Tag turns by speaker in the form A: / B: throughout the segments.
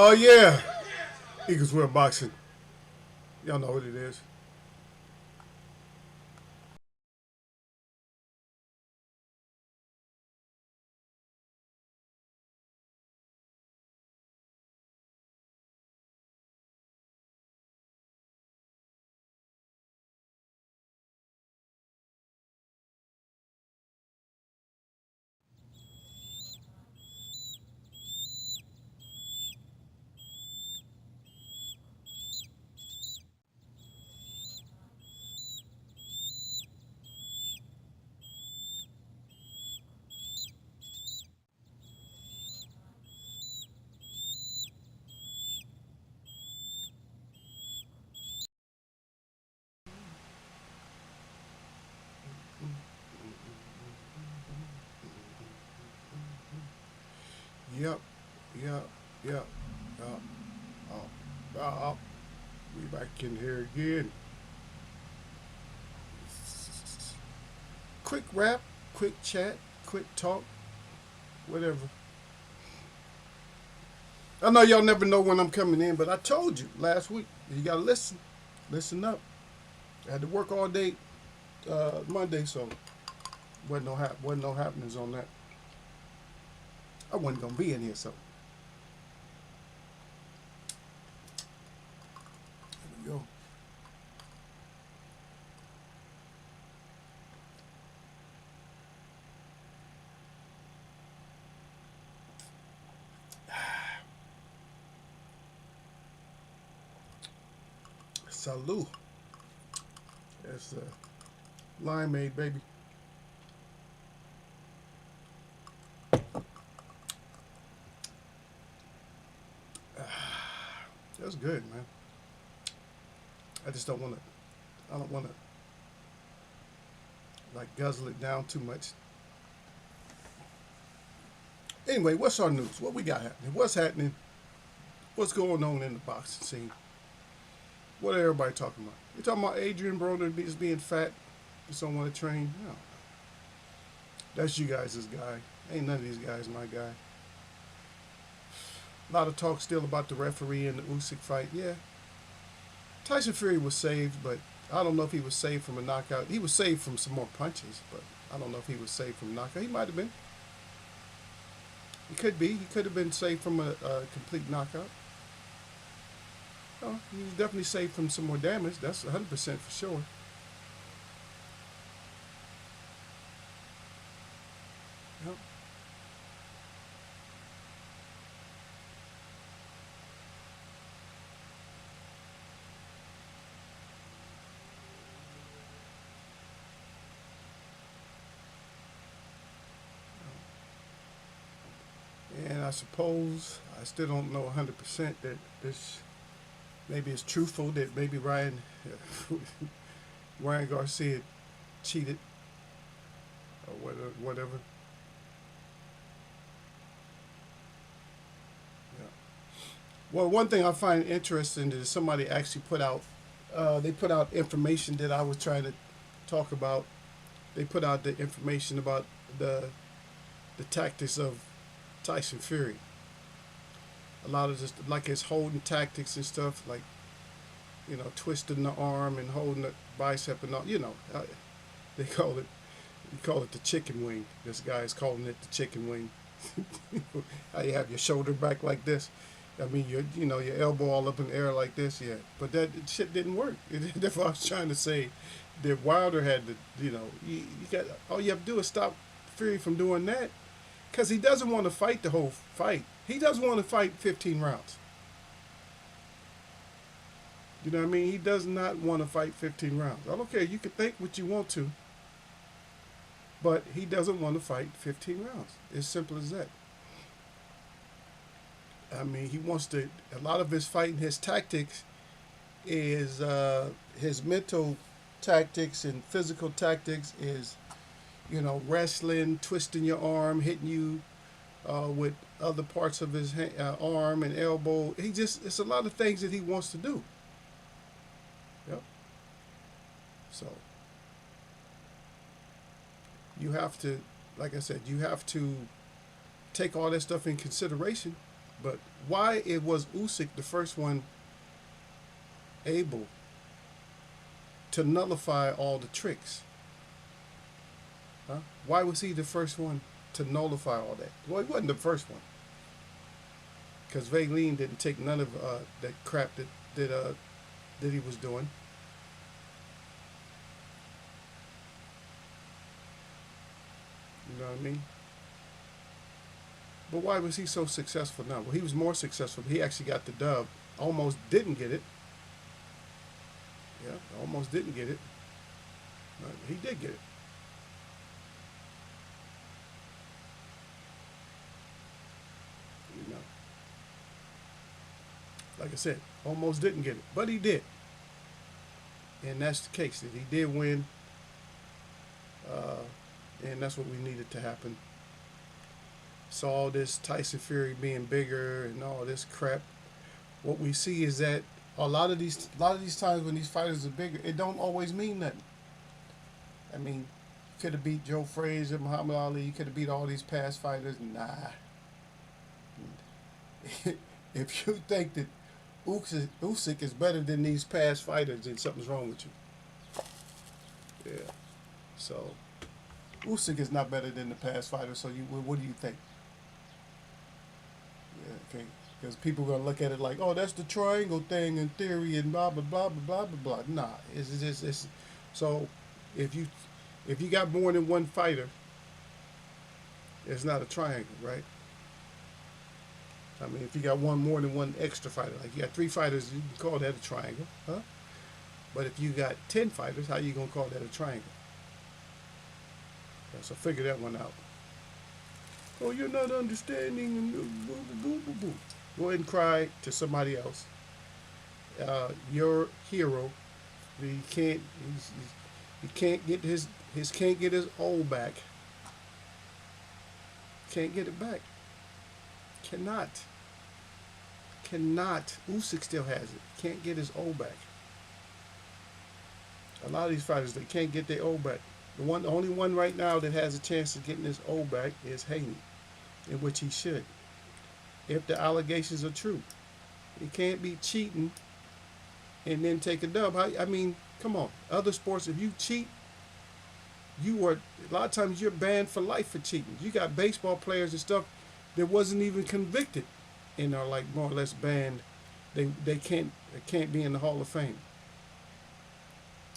A: Oh yeah, Eagles World Boxing. Y'all know what it is. Yep, yep, yep. Oh, we back in here again. Quick rap, quick chat, quick talk, whatever. I know y'all never know when I'm coming in, but I told you last week you gotta listen, listen up. I had to work all day Monday, so wasn't no happenings on that. I wasn't gonna be in here, so here we go. Salute. That's limeade, baby. That's good, man. I just don't want to. I don't want to like guzzle it down too much. Anyway, what's our news? What we got happening? What's happening? What's going on in the boxing scene? What are everybody talking about? You talking about Adrian Broner just being fat? Just don't want to train? No, that's you guys' guy. Ain't none of these guys my guy. A lot of talk still about the referee and the Usyk fight. Yeah, Tyson Fury was saved, but I don't know if he was saved from a knockout. He was saved from some more punches, but I don't know if he was saved from a knockout. He might have been. He could be. He could have been saved from a complete knockout. Oh, he was definitely saved from some more damage. That's 100% for sure. Yep. And I suppose I still don't know 100% that this maybe it's truthful that maybe Ryan Garcia cheated or whatever. Yeah. Well, one thing I find interesting is somebody actually put out. They put out information that I was trying to talk about. They put out the information about the the tactics of Tyson Fury. A lot of just like his holding tactics and stuff, like twisting the arm and holding the bicep and all. They call it you call it the chicken wing. This guy is calling it the chicken wing. How you have your shoulder back like this. I mean, your elbow all up in the air like this, yeah. But that shit didn't work. That's what I was trying to say. That Wilder had to, you got all you have to do is stop Fury from doing that, because he doesn't want to fight the whole fight. He doesn't want to fight 15 rounds. You know what I mean? He does not want to fight 15 rounds. I don't care. You can think what you want to, but he doesn't want to fight 15 rounds. As simple as that. I mean, he wants to. A lot of his fighting, his tactics is his mental tactics and physical tactics is wrestling, twisting your arm, hitting you with other parts of his arm and elbow. It's a lot of things that he wants to do. Yep. So you have to, like I said, you have to take all that stuff in consideration. But why it was Usyk the first one able to nullify all the tricks? Huh? Why was he the first one to nullify all that? Well, he wasn't the first one, because Valine didn't take none of that crap that he was doing. You know what I mean? But why was he so successful now? Well, he was more successful. He actually got the dub. Almost didn't get it. Yeah, almost didn't get it. But he did get it. You know, like I said, almost didn't get it, but he did, and that's the case. That he did win, uh, and that's what we needed to happen. So all this Tyson Fury being bigger and all this crap, what we see is that a lot of these times when these fighters are bigger, it don't always mean nothing. I mean, you could have beat Joe Frazier, Muhammad Ali. You could have beat all these past fighters. Nah. If you think that Usyk is better than these past fighters, then something's wrong with you. Yeah. So Usyk is not better than the past fighters. So what do you think? Yeah, okay. Because people are gonna look at it like, oh, that's the triangle thing in theory and blah blah blah blah blah blah blah. Nah, it's just it's so if you if you got more than one fighter, it's not a triangle, right? I mean, if you got more than one extra fighter, like you got 3 fighters, you can call that a triangle, huh? But if you got 10 fighters, how you gonna call that a triangle? Yeah, so figure that one out. Oh, you're not understanding. And boo, boo, boo, boo. Go ahead and cry to somebody else. Your hero, he can't. He can't get his can't get his old back. Can't get it back. Cannot. Cannot. Usyk still has it. Can't get his old back. A lot of these fighters, they can't get their old back. The only one right now that has a chance of getting his old back is Haney, in which he should, if the allegations are true. He can't be cheating and then take a dub. I mean, come on. Other sports, if you cheat, a lot of times you're banned for life for cheating. You got baseball players and stuff that wasn't even convicted and are like more or less banned. They can't be in the Hall of Fame.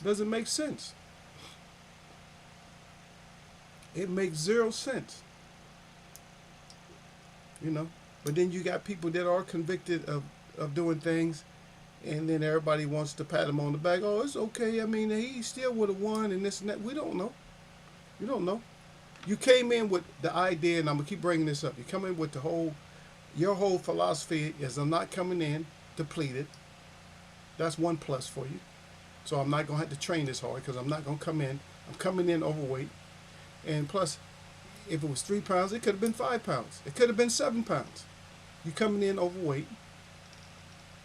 A: Doesn't make sense. It makes zero sense. You know. But then you got people that are convicted of doing things, and then everybody wants to pat him on the back. Oh, it's okay. I mean, he still would have won and this and that. We don't know. You don't know. You came in with the idea, and I'm gonna keep bringing this up. You come in with your whole philosophy is I'm not coming in depleted. That's one plus for you. So I'm not gonna have to train this hard because I'm not gonna come in. I'm coming in overweight, and plus, if it was 3 pounds, it could have been 5 pounds. It could have been 7 pounds. You coming in overweight,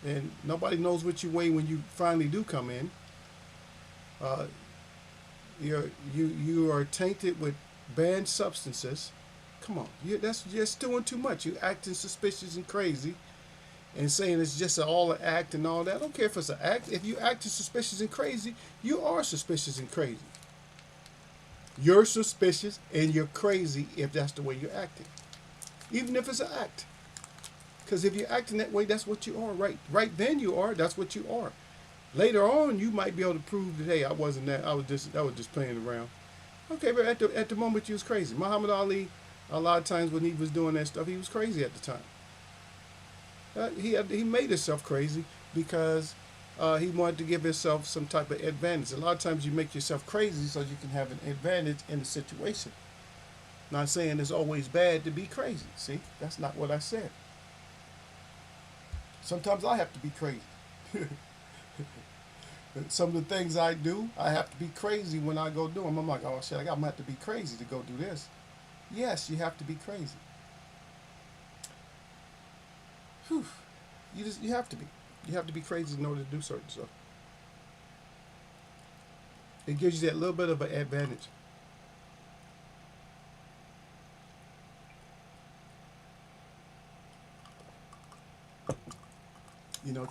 A: and nobody knows what you weigh when you finally do come in. Uh, you are tainted with banned substances. Come on, that's just doing too much. You acting suspicious and crazy, and saying it's just all an act and all that. I don't care if it's an act. If you acting suspicious and crazy, you are suspicious and crazy. You're suspicious and you're crazy if that's the way you're acting, even if it's an act. Because if you're acting that way, that's what you are. Right then you are. That's what you are. Later on, you might be able to prove that, hey, I wasn't that. I was just playing around. Okay, but at the moment you was crazy. Muhammad Ali, a lot of times when he was doing that stuff, he was crazy at the time. He made himself crazy because he wanted to give himself some type of advantage. A lot of times you make yourself crazy so you can have an advantage in the situation. Not saying it's always bad to be crazy. See, that's not what I said. Sometimes I have to be crazy. Some of the things I do, I have to be crazy when I go do them. I'm like, oh shit, I'm gonna have to be crazy to go do this. Yes, you have to be crazy. Whew. You have to be. You have to be crazy in order to do certain stuff. It gives you that little bit of an advantage.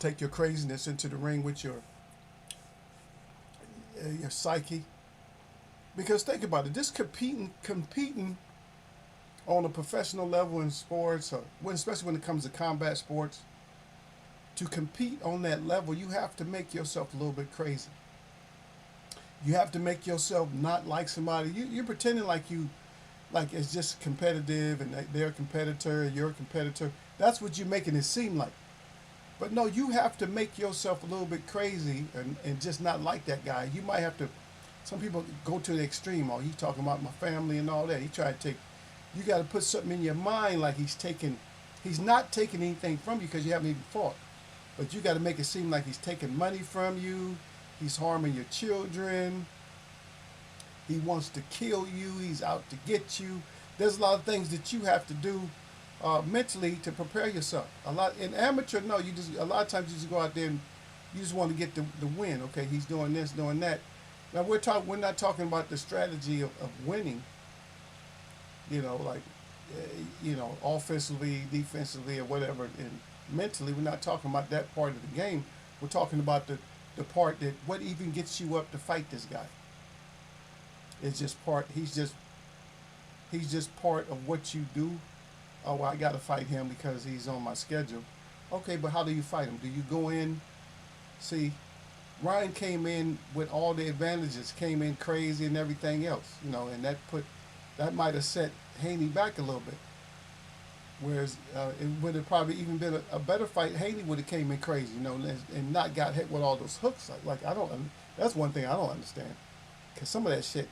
A: Take your craziness into the ring with your psyche. Because think about it, just competing on a professional level in sports, or especially when it comes to combat sports, to compete on that level, you have to make yourself a little bit crazy. You have to make yourself not like somebody. You're pretending like it's just competitive and they're a competitor and you're a competitor. That's what you're making it seem like. But no, you have to make yourself a little bit crazy and just not like that guy. You might have to. Some people go to the extreme. Oh, he's talking about my family and all that. He tried to take. You got to put something in your mind like he's taking. He's not taking anything from you because you haven't even fought. But you got to make it seem like he's taking money from you. He's harming your children. He wants to kill you. He's out to get you. There's a lot of things that you have to do mentally to prepare yourself. A lot in amateur, no, you just a lot of times you just go out there and you just want to get the win. Okay, he's doing this, doing that. Now we're not talking about the strategy of winning. Like offensively, defensively, or whatever. And mentally, we're not talking about that part of the game. We're talking about the part that what even gets you up to fight this guy. It's just part. He's just part of what you do. Oh, well, I got to fight him because he's on my schedule. Okay, but how do you fight him? Do you go in? See, Ryan came in with all the advantages, came in crazy and everything else, and that might have set Haney back a little bit. Whereas it would have probably even been a better fight. Haney would have came in crazy, and not got hit with all those hooks. Like I don't. That's one thing I don't understand. Cause some of that shit,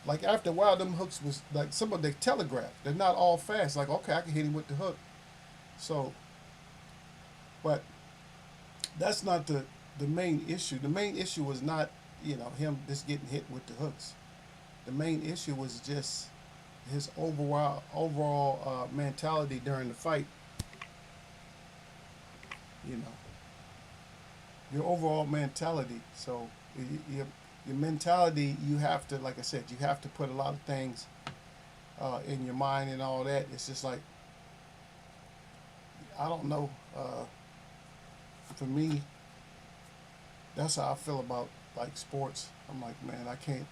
A: like after a while, them hooks was like some of the telegraph. They're not all fast. Like okay, I can hit him with the hook. So, but that's not the main issue. The main issue was not him just getting hit with the hooks. The main issue was just his overall mentality during the fight. You know, your overall mentality. So your mentality, you have to, like I said, you have to put a lot of things in your mind and all that. It's just like I don't know. For me, that's how I feel about like sports. I'm like, man, I can't.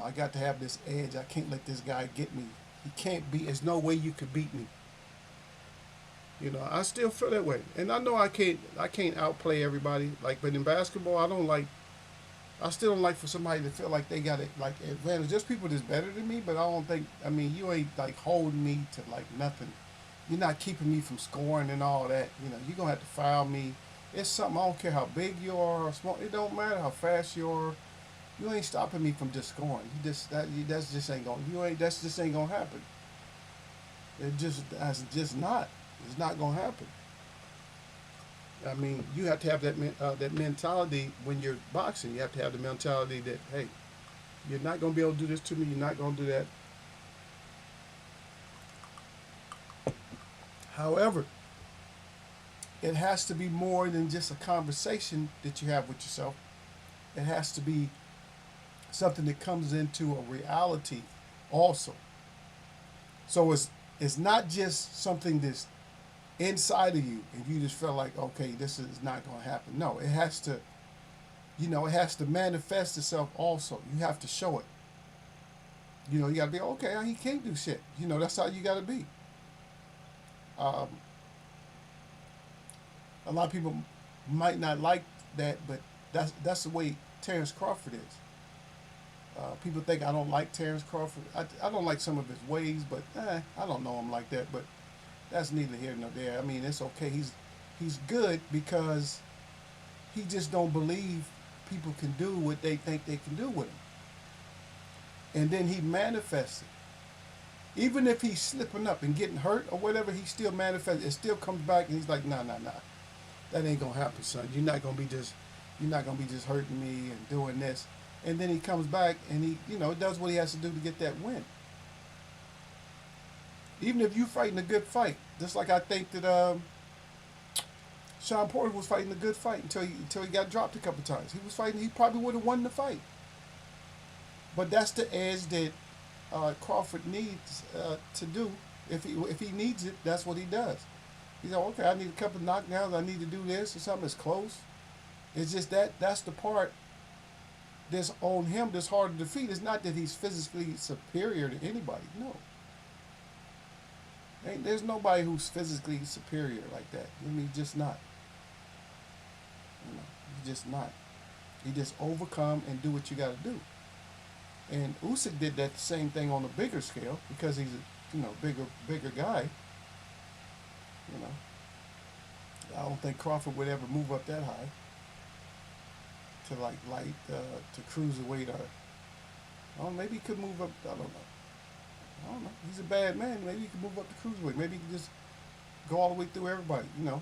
A: I got to have this edge. I can't let this guy get me. He can't beat. There's no way you could beat me. I still feel that way, and I know I can't. I can't outplay everybody. Like, but in basketball, I don't like. I still don't like for somebody to feel like they got it like advantage. There's people that's better than me, but I don't think. I mean, you ain't like holding me to like nothing. You're not keeping me from scoring and all that. You're gonna have to foul me. It's something. I don't care how big you are or small. It don't matter how fast you are. You ain't stopping me from just scoring. That's just ain't gonna. You ain't. That's just ain't gonna happen. That's just not. It's not gonna happen. I mean, you have to have that mentality when you're boxing. You have to have the mentality that hey, you're not gonna be able to do this to me. You're not gonna do that. However, it has to be more than just a conversation that you have with yourself. It has to be something that comes into a reality also. So it's not just something that's inside of you and you just feel like okay this is not going to happen. No, it has to it has to manifest itself also. You have to show it. You got to be okay. He can't do shit. That's how you got to be. Um, a lot of people might not like that, but that's the way Terrence Crawford is. People think I don't like Terrence Crawford. I don't like some of his ways, but I don't know him like that. But that's neither here nor there. I mean, it's okay. He's good because he just don't believe people can do what they think they can do with him. And then he manifests it. Even if he's slipping up and getting hurt or whatever, he still manifests. It still comes back and he's like, nah, nah, nah. That ain't gonna happen, son. You're not gonna be just hurting me and doing this. And then he comes back and he, does what he has to do to get that win. Even if you fighting a good fight, just like I think that Sean Porter was fighting a good fight until he got dropped a couple times. He was fighting. He probably would have won the fight. But that's the edge that Crawford needs to do. If he needs it, that's what he does. He's like, okay, I need a couple knockdowns. I need to do this or something that's close. It's just that's the part that's on him that's hard to defeat. It's not that he's physically superior to anybody. No. There's nobody who's physically superior like that. I mean, just not. He's just not. He just overcome and do what you got to do. And Usyk did that same thing on a bigger scale because he's a bigger guy. You know, I don't think Crawford would ever move up that high to like light to cruiserweight or maybe he could move up. I don't know. He's a bad man. Maybe he could move up to cruiserweight. Maybe he could just go all the way through everybody. He could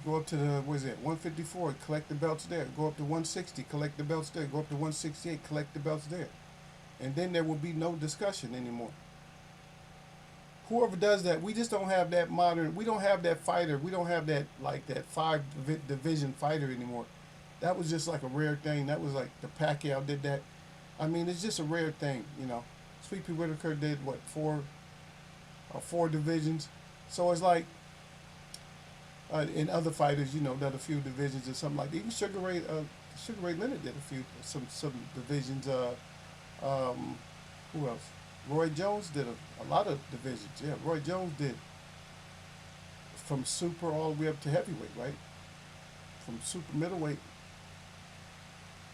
A: go up to the 154, collect the belts there. Go up to 160, collect the belts there. Go up to 168, collect the belts there, and then there will be no discussion anymore. Whoever does that, we just don't have that modern. We don't have that fighter. We don't have that that five division fighter anymore. That was just like a rare thing. That was like the Pacquiao did that. I mean, it's just a rare thing. Sweet Pea Whitaker did what four divisions. So it's like in other fighters, done a few divisions or something like that. Even Sugar Ray Leonard did some divisions. Who else? Roy Jones did a lot of divisions. Yeah, Roy Jones did from super all the way up to heavyweight, right? From super middleweight,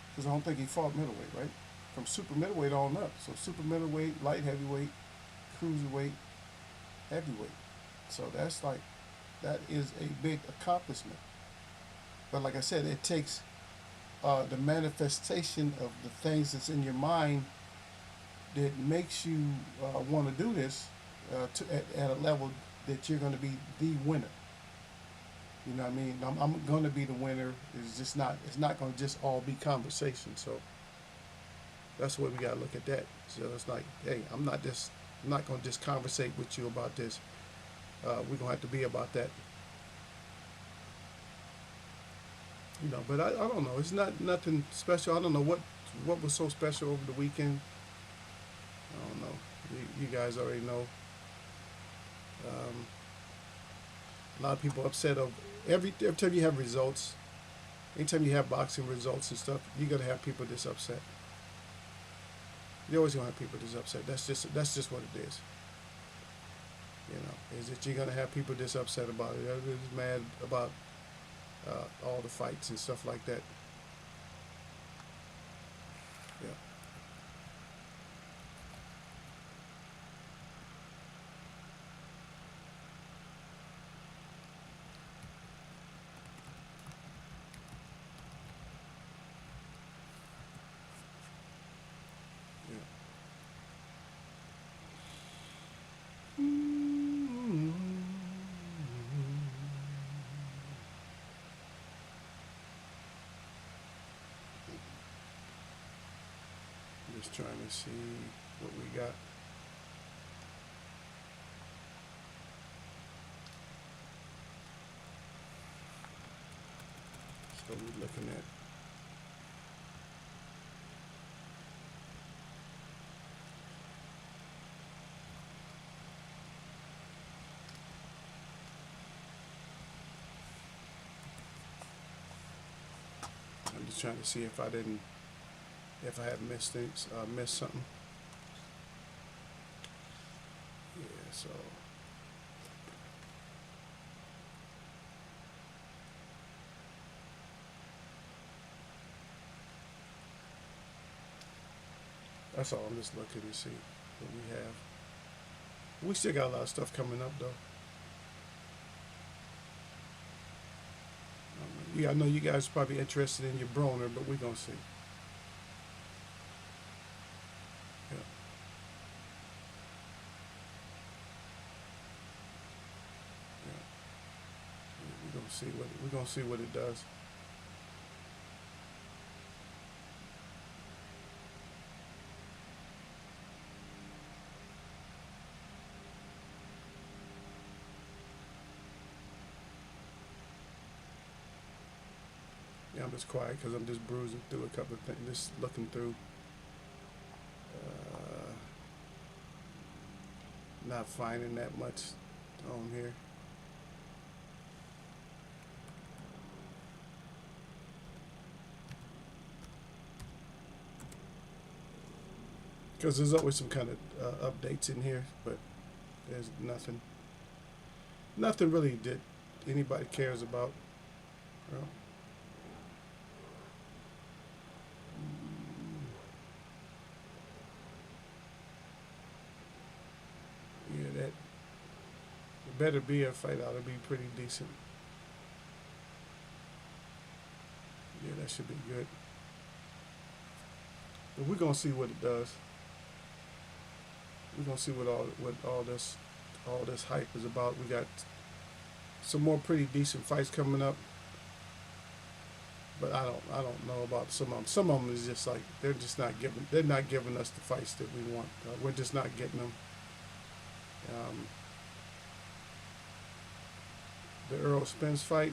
A: because I don't think he fought middleweight, right? From super middleweight on up. So super middleweight, light heavyweight, cruiserweight, heavyweight. So that is a big accomplishment. But like I said, it takes the manifestation of the things that's in your mind that makes you want to do this at a level that you're going to be the winner. You know what I mean? I'm going to be the winner. It's not going to just all be conversation. So that's what we got to look at that. So it's like, hey, I'm not going to just conversate with you about this. We're going to have to be about that. But I don't know. It's nothing special. I don't know what was so special over the weekend. I don't know. You guys already know. A lot of people upset over every time you have results. Anytime you have boxing results and stuff, you're gonna have people this upset. You're always gonna have people this upset. That's just what it is. Is that you're gonna have people this upset about it. Everybody's mad about all the fights and stuff like that. Yeah. Just trying to see what we got. So we're looking at I'm just trying to see if I had missed things, missed something. Yeah, so that's all. I'm just looking to see what we have. We still got a lot of stuff coming up though. Yeah, I know you guys are probably interested in your Broner, but we're gonna see. Yeah. Yeah. We're gonna see what it does. Yeah, I'm just quiet because I'm just bruising through a couple of things, just looking through. Not finding that much on here. because there's always some kind of updates in here, but there's nothing really that anybody cares about. Well, yeah, that it better be a fight out. It'll be pretty decent. Yeah, that should be good. But we're gonna see what it does. We're gonna see what all this hype is about. We got some more pretty decent fights coming up, but I don't know about some of them. Some of them is just like they're not giving us the fights that we want. We're just not getting them. Um, the Earl Spence fight,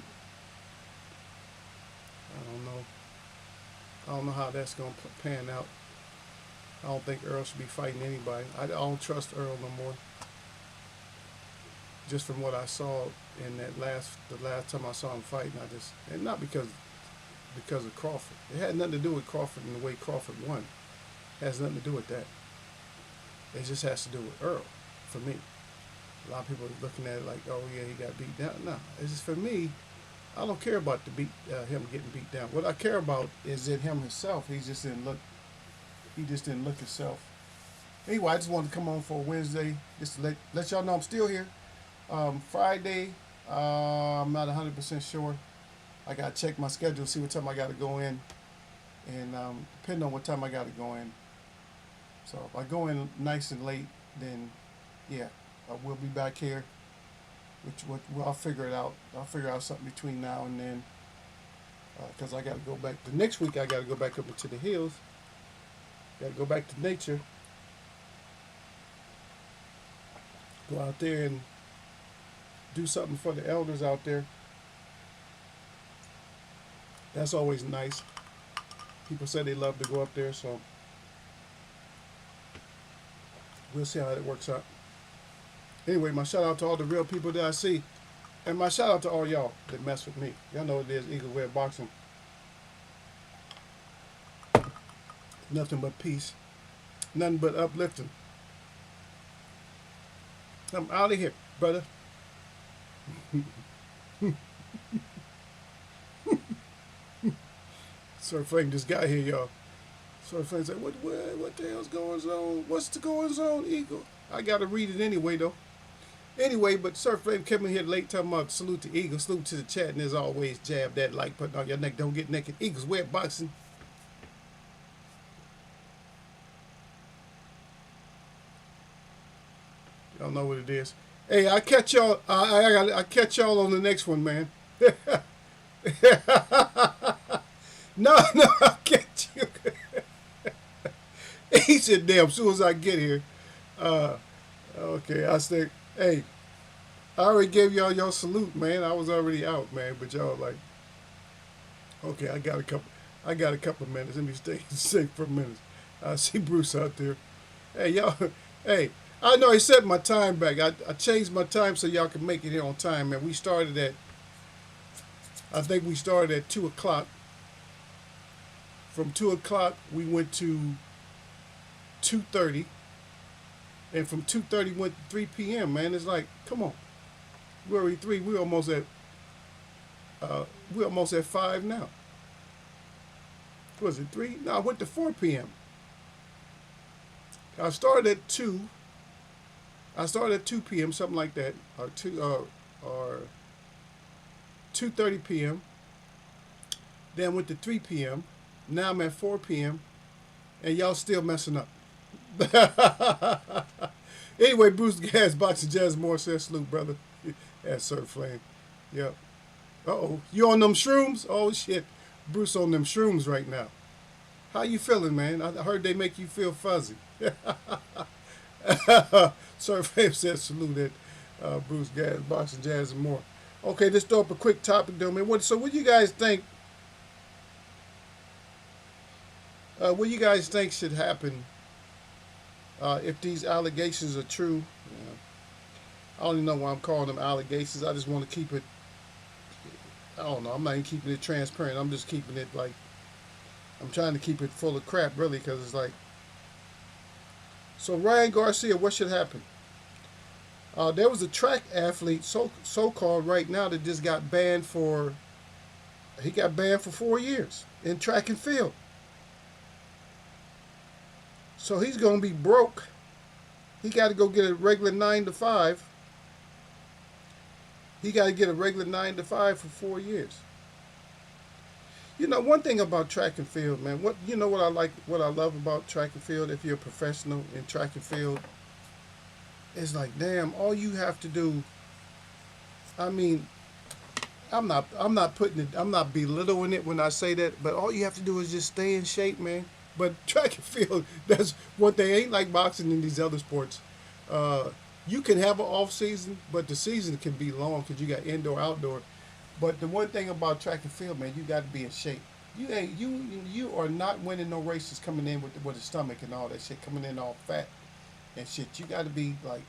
A: I don't know. I don't know how that's gonna pan out. I don't think Earl should be fighting anybody. I don't trust Earl no more. Just from what I saw in the last time I saw him fighting, and not because of Crawford. It had nothing to do with Crawford and the way Crawford won. It has nothing to do with that. It just has to do with Earl, for me. A lot of people are looking at it like, oh yeah, he got beat down. No, it's just for me. I don't care about him getting beat down. What I care about is in him himself. He just didn't look himself. Anyway, I just wanted to come on for a Wednesday just to let y'all know I'm still here. Friday, I'm not 100% sure. I gotta check my schedule, see what time I gotta go in, and depending on what time I gotta go in. So if I go in nice and late, then yeah, I will be back here. Well, I'll figure it out. I'll figure out something between now and then, because I gotta go back. The next week I gotta go back up into the hills. Gotta go back to nature. Go out there and do something for the elders out there. That's always nice. People say they love to go up there, so we'll see how it works out. Anyway, my shout out to all the real people that I see, and my shout out to all y'all that mess with me. Y'all know what it is, Eagle Web Boxing. Nothing but peace, nothing but uplifting. I'm out of here, brother. Sir Flame just got here, y'all. Sir Flame said, what the hell's going on? What's the going on, Eagle? I gotta read it anyway, though. Anyway, but Sir Flame came in here late talking about salute to Eagle, salute to the chat, and as always, jab that like button on your neck. Don't get naked. Eagles Web Boxing. Y'all know what it is. Hey, I catch y'all. I catch y'all on the next one, man. No, I'll catch you. He said, "Damn!" As soon as I get here, okay. I said, "Hey, I already gave y'all your salute, man. I was already out, man. But y'all like, okay, I got a couple of minutes. Let me stay safe for a minute. I see Bruce out there. Hey, y'all. Hey." I know I set my time back. I changed my time so y'all can make it here on time, man. I think we started at 2 o'clock. From 2 o'clock, we went to 2:30. And from 2:30 went to 3 p.m., man. It's like, come on. We're already 3. We're almost at 5 now. Was it 3? No, I went to 4 p.m. I started at 2. I started at 2 p.m., something like that, or 2:30 p.m. Then went to 3 p.m. Now I'm at 4 p.m. and y'all still messing up. Anyway, Bruce Gas, Boxing Jazz Moore says salute, brother. That's Sir Flame. Yep. Uh-oh. You on them shrooms? Oh, shit. Bruce on them shrooms right now. How you feeling, man? I heard they make you feel fuzzy. Sir Flame says salute at Bruce Gas, Boxing Jazz and more. Okay, let's throw up a quick topic, though, man. So what do you guys think? What do you guys think should happen if these allegations are true? I don't even know why I'm calling them allegations. I just want to keep it. I don't know. I'm not even keeping it transparent. I'm just keeping it like. I'm trying to keep it full of crap, really, because it's like. So Ryan Garcia, what should happen? There was a track athlete, so called right now, that just got banned for. He got banned for 4 years in track and field. So he's gonna be broke. He got to go get a regular 9 to 5. He got to get a regular 9 to 5 for 4 years. You know, one thing about track and field, man. What I like, what I love about track and field. If you're a professional in track and field, it's like, damn, all you have to do. I mean, I'm not belittling it when I say that, but all you have to do is just stay in shape, man. But track and field, that's what they ain't like boxing in these other sports. Uh, you can have an off season, but the season can be long because you got indoor, outdoor. But the one thing about track and field, man, you got to be in shape. You are not winning no races coming in with the stomach and all that shit, coming in all fat and shit. You got to be like,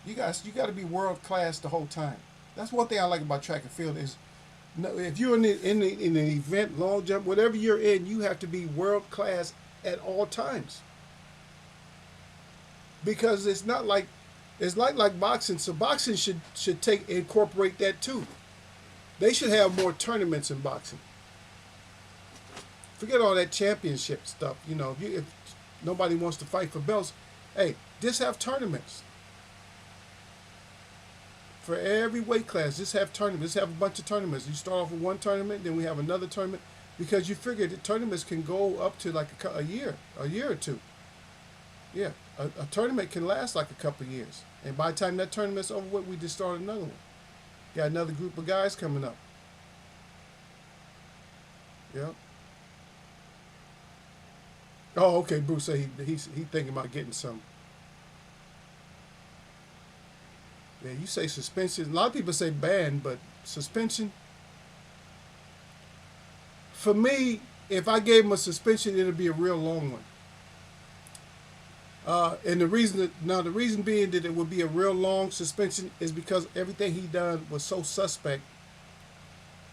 A: you got to be world class the whole time. That's one thing I like about track and field is, no, if you're in an event, long jump, whatever you're in, you have to be world class at all times. Because it's not like it's like boxing. So boxing should take incorporate that too. They should have more tournaments in boxing. Forget all that championship stuff. You know, if nobody wants to fight for belts, hey, just have tournaments for every weight class. Just have tournaments. Just have a bunch of tournaments. You start off with one tournament, then we have another tournament, because you figure the tournaments can go up to like a year or two. Yeah, a tournament can last like a couple of years, and by the time that tournament's over with, we just start another one. Got another group of guys coming up. Yeah. Oh, okay. Bruce said he's thinking about getting some. Yeah, you say suspension. A lot of people say ban, but suspension. For me, if I gave him a suspension, it'd be a real long one. And the reason being that it would be a real long suspension is because everything he done was so suspect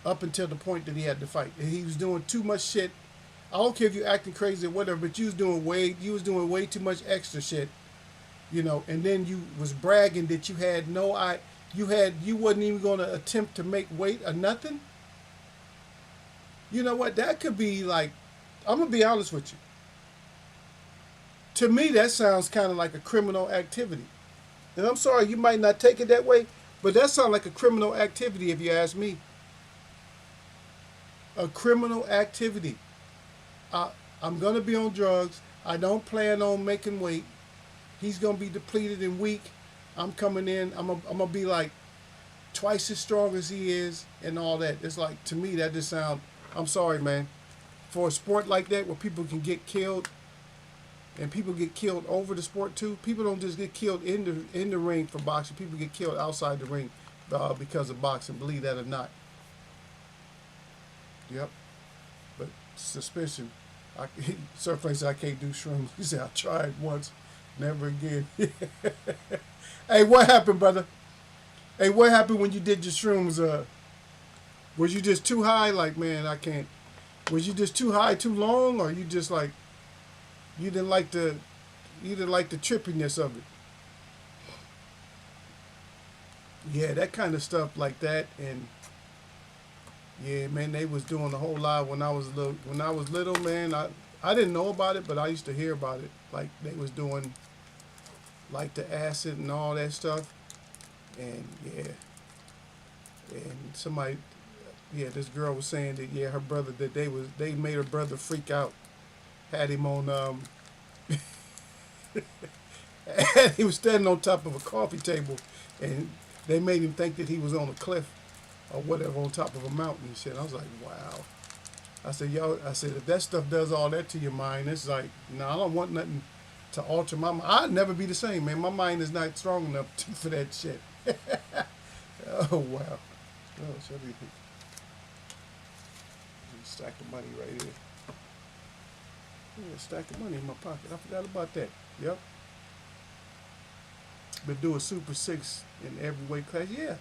A: up until the point that he had to fight. And he was doing too much shit. I don't care if you're acting crazy or whatever, but you was doing way too much extra shit, you know. And then you was bragging that you had you wasn't even going to attempt to make weight or nothing. You know what? That could be like, I'm gonna be honest with you. To me, that sounds kind of like a criminal activity. And I'm sorry, you might not take it that way, but that sounds like a criminal activity if you ask me. A criminal activity. I'm going to be on drugs. I don't plan on making weight. He's going to be depleted and weak. I'm coming in. I'm going to be like twice as strong as he is and all that. It's like, to me, that just sounds, I'm sorry, man. For a sport like that where people can get killed, and people get killed over the sport too. People don't just get killed in the ring for boxing. People get killed outside the ring because of boxing. Believe that or not. Yep. But suspension. Sir Frank said I can't do shrooms. He said I tried once, never again. Hey, what happened, brother? Hey, what happened when you did your shrooms? Was you just too high? Like, man, I can't. Was you just too high, too long, or you just like? You didn't like the trippiness of it. Yeah, that kind of stuff like that, and yeah, man, they was doing a whole lot when I was little. When I was little, man, I didn't know about it, but I used to hear about it. Like they was doing, like the acid and all that stuff, and yeah, and somebody, yeah, this girl was saying that her brother that they made her brother freak out. Had him on and he was standing on top of a coffee table, and they made him think that he was on a cliff or whatever, on top of a mountain and shit. I was like, wow. I said, if that stuff does all that to your mind, it's like, no, I don't want nothing to alter my mind. I'd never be the same, man. My mind is not strong enough for that shit. Oh, wow. Oh, so everything. Stack of money right here. Yeah, a stack of money in my pocket. I forgot about that. Yep. But do a Super 6 in every weight class. Yeah.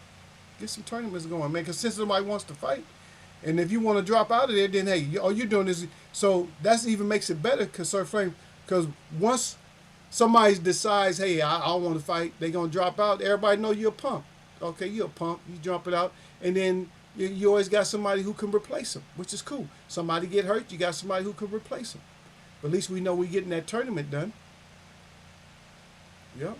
A: Get some tournaments going, man. Because since somebody wants to fight, and if you want to drop out of there, then hey, all you're doing is, so that's even makes it better, because Sir Flame, because once Somebody decides, hey, I don't want to fight. They gonna drop out. Everybody know you're a punk. Okay, you're a punk. You jump it out, and then you always got somebody who can replace them, which is cool. Somebody get hurt, you got somebody who can replace them. But at least we know we getting that tournament done. Yep.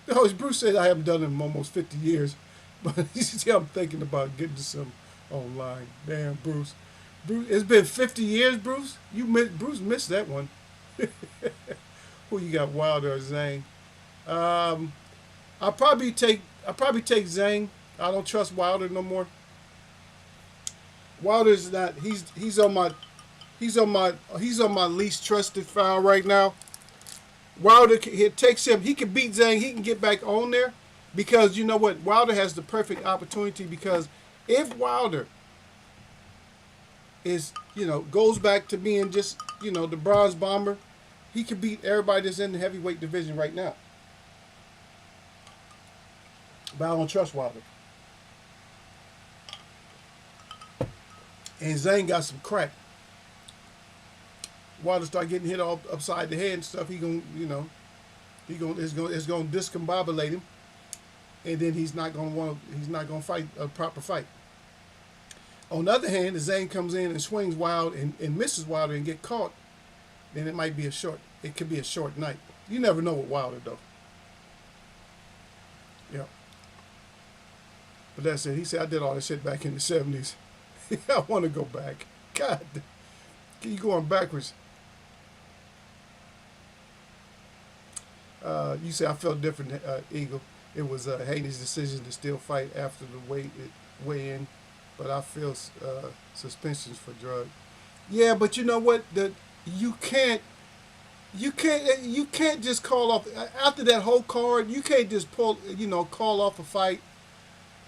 A: Oh, as Bruce said, I haven't done it in almost 50 years. But you see, I'm thinking about getting to some online. Damn, Bruce. Bruce, it's been 50 years, Bruce. Bruce missed that one. Who you got, Wilder or Zhang? Um, I probably take Zhang. I don't trust Wilder no more. Wilder's not. He's on my least trusted file right now. Wilder, it takes him. He can beat Zhang. He can get back on there because you know what? Wilder has the perfect opportunity because if Wilder goes back to being just the bronze bomber, he could beat everybody that's in the heavyweight division right now. But I don't trust Wilder. And Zane got some crack. Wilder start getting hit all upside the head and stuff. It's gonna discombobulate him, and then he's not gonna fight a proper fight. On the other hand, if Zane comes in and swings wild and misses Wilder and get caught, then it could be a short night. You never know with Wilder though. Yeah. But that's it. He said I did all this shit back in the 70s. I want to go back. God, you going backwards. You say I felt different, Eagle. It was Haney's decision to still fight after the weigh in, but I feel suspensions for drug. Yeah, but you know what? You can't just call off after that whole card. You can't just call off a fight.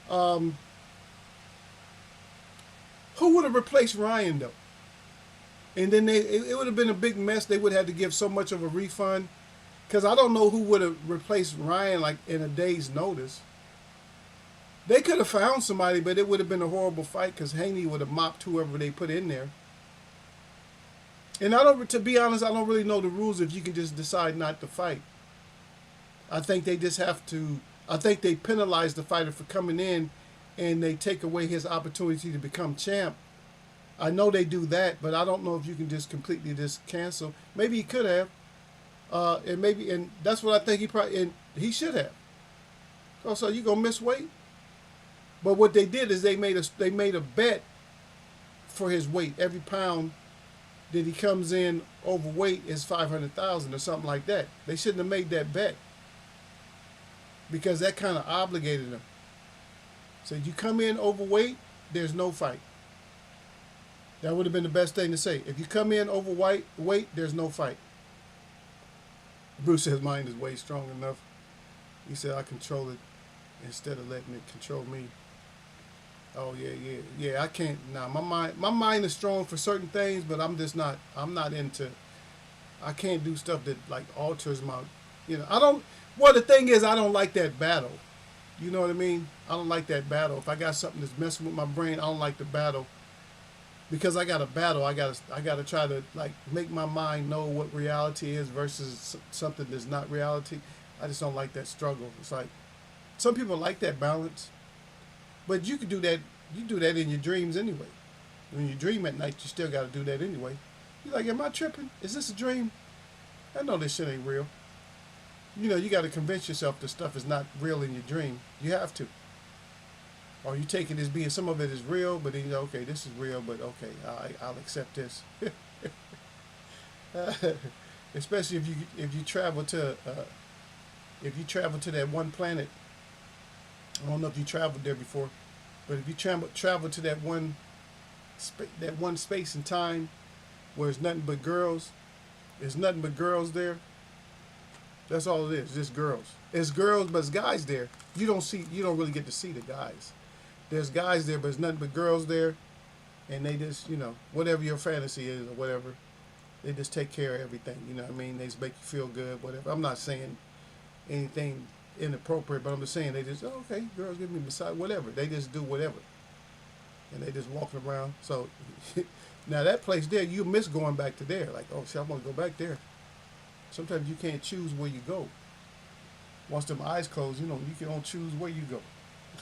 A: Who would have replaced Ryan though? And then it would have been a big mess. They would have had to give so much of a refund. Because I don't know who would have replaced Ryan like in a day's notice. They could have found somebody, but it would have been a horrible fight because Haney would have mopped whoever they put in there. And to be honest, I don't really know the rules if you can just decide not to fight. I think they just have to. I think they penalize the fighter for coming in, and they take away his opportunity to become champ. I know they do that, but I don't know if you can just completely just cancel. Maybe he could have. And that's what I think he should have. So you gonna miss weight? But what they did is they made a bet for his weight. Every pound that he comes in overweight is 500,000 or something like that. They shouldn't have made that bet because that kind of obligated them. So you come in overweight, there's no fight. That would have been the best thing to say. If you come in overweight, there's no fight. Bruce says mine is way strong enough. He said I control it instead of letting it control me. Oh yeah. I can't. Nah, my mind is strong for certain things, but I'm not into. I can't do stuff that like alters my. I don't. Well, the thing is, I don't like that battle. You know what I mean? I don't like that battle. If I got something that's messing with my brain, I don't like the battle. Because I got a battle, I gotta try to like make my mind know what reality is versus something that's not reality. I just don't like that struggle. It's like some people like that balance, but you could do that. You do that in your dreams anyway. When you dream at night, you still gotta do that anyway. You're like, am I tripping? Is this a dream? I know this shit ain't real. You gotta convince yourself the stuff is not real in your dream. You have to. Or you take it as being some of it is real, but then okay, this is real, but okay, I'll accept this. Especially if you travel to that one planet. I don't know if you traveled there before, but if you travel to that one space and time where it's nothing but girls, there's nothing but girls there. That's all it is, just girls. It's girls, but it's guys there. You don't really get to see the guys. There's guys there, but there's nothing but girls there, and they just, whatever your fantasy is or whatever, they just take care of everything. You know what I mean? They just make you feel good, whatever. I'm not saying anything inappropriate, but I'm just saying they just, okay, girls give me a massage, whatever. They just do whatever, and they just walking around. So now that place there, you miss going back to there. Like, oh shit, I want to go back there. Sometimes you can't choose where you go. Once them eyes close, you know, you can don't choose where you go.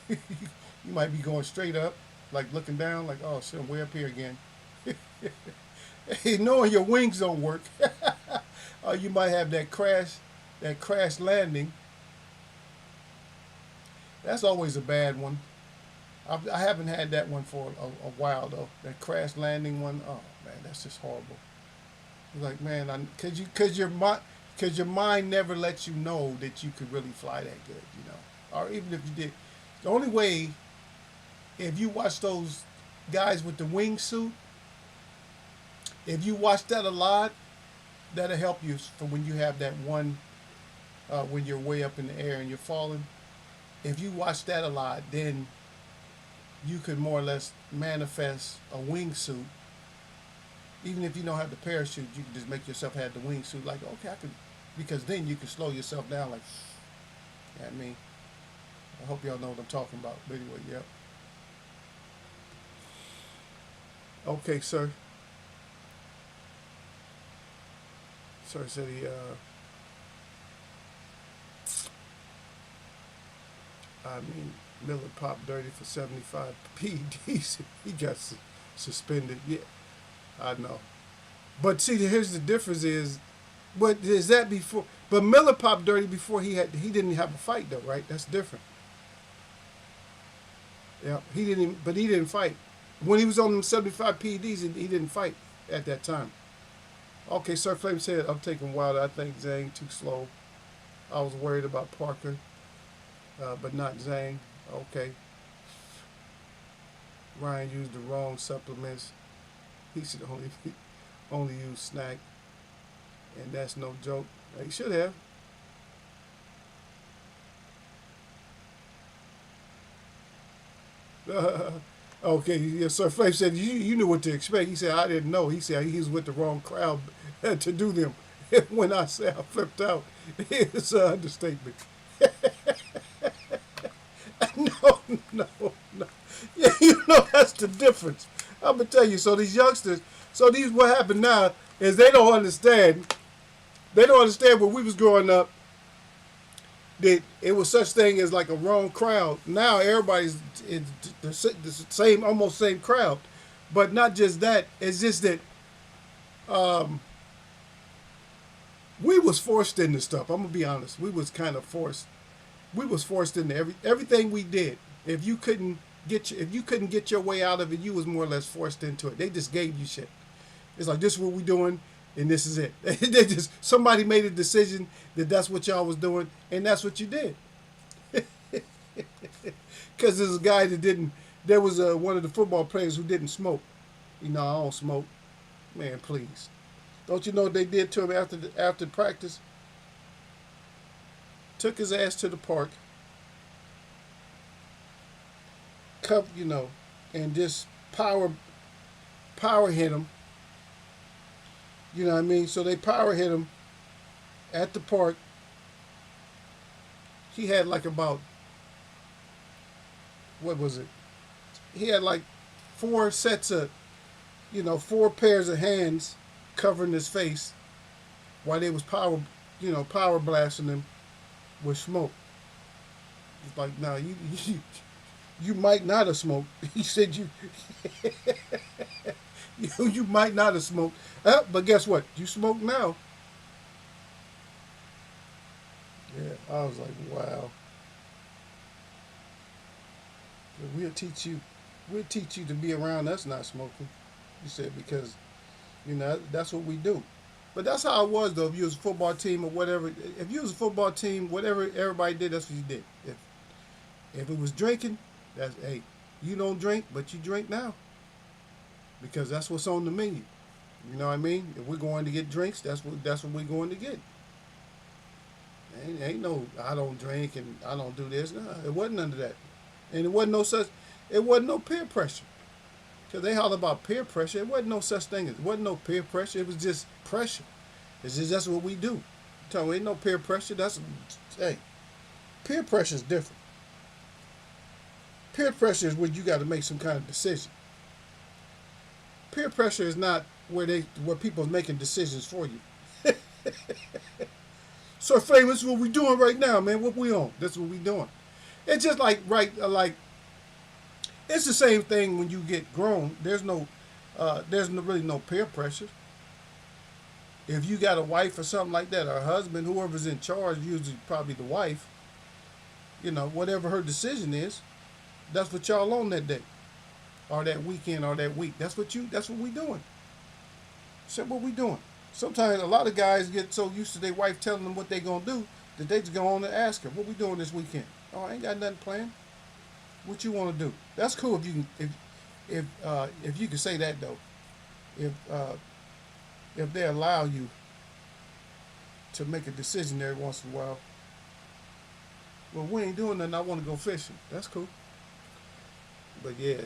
A: You might be going straight up, like looking down, like, oh shit, I'm way up here again. Hey, knowing your wings don't work, or you might have that crash landing. That's always a bad one. I haven't had that one for a while though. That crash landing one, oh man, that's just horrible. Like man, cause your mind never lets you know that you could really fly that good, you know. Or even if you did, the only way, if you watch those guys with the wingsuit, if you watch that a lot, that'll help you for when you have that one, when you're way up in the air and you're falling. If you watch that a lot, then you could more or less manifest a wingsuit. Even if you don't have the parachute, you can just make yourself have the wingsuit. Like, okay, I could, because then you can slow yourself down. Like, yeah, I mean, I hope y'all know what I'm talking about. But anyway, yep. Okay, sir. Sir said I mean, Miller popped dirty for 75 PDs. He got suspended. Yeah, I know. But see, here's the difference is, but is that before? But Miller popped dirty before he didn't have a fight though, right? That's different. Yeah, but he didn't fight when he was on them 75 PDs. He didn't fight at that time. Okay, Sir Flame said I'm taking Wilder. I think Zhang too slow. I was worried about Parker, but not Zhang. Okay. Ryan used the wrong supplements. He should only use snack, and that's no joke. He should have. Okay, yeah, Sir Flame said you knew what to expect. He said I didn't know. He said he was with the wrong crowd to do them. When I say I flipped out, it's an understatement. No, no, no. Yeah, you know that's the difference. I'm gonna tell you. So these youngsters, what happened now is they don't understand. They don't understand when we was growing up that it was such thing as like a wrong crowd. Now everybody's in the same, almost same crowd, but not just that. It's just that um, we was forced into stuff. I'm gonna be honest. We was kind of forced. We was forced into everything we did. If you couldn't get your way out of it, you was more or less forced into it. They just gave you shit. It's like, this is what we doing, and this is it. They just, somebody made a decision that that's what y'all was doing, and that's what you did. Because there's a guy that didn't. There was one of the football players who didn't smoke. You know, I don't smoke. Man, please. Don't you know what they did to him after practice? Took his ass to the park, and just power hit him. You know what I mean? So they power hit him at the park. He had like about, what was it? He had like four pairs of hands covering his face while they was power blasting him with smoke. It's like, now you might not have smoked. He said you might not have smoked. But guess what? You smoke now. Yeah, I was like, wow. We'll teach you to be around us not smoking. He said, because that's what we do. But that's how it was though. If you was a football team or whatever, if you was a football team, whatever everybody did, that's what you did. If it was drinking, that's, hey, you don't drink, but you drink now. Because that's what's on the menu. You know what I mean? If we're going to get drinks, that's what we're going to get. Ain't no I don't drink and I don't do this. No, it wasn't none of that. And it wasn't no peer pressure. Because they holler about peer pressure. It wasn't no such thing. It wasn't no peer pressure. It was just pressure. It's just that's what we do. Tell me, ain't no peer pressure. Hey, peer pressure is different. Peer pressure is when you got to make some kind of decision. Peer pressure is not where people's making decisions for you. So famous, what we doing right now, man? What we on? That's what we doing. It's just like right, like it's the same thing when you get grown. There's no, really no peer pressure. If you got a wife or something like that, or a husband, whoever's in charge, usually probably the wife. Whatever her decision is, that's what y'all on that day, or that weekend, or that week. That's what we doing. So what we doing? Sometimes a lot of guys get so used to their wife telling them what they gonna do that they just go on and ask her, "What we doing this weekend?" "Oh, I ain't got nothing planned." "What you want to do?" That's cool if you can if you can say that though. If if they allow you to make a decision every once in a while. "Well, we ain't doing nothing. I want to go fishing." That's cool. But yeah,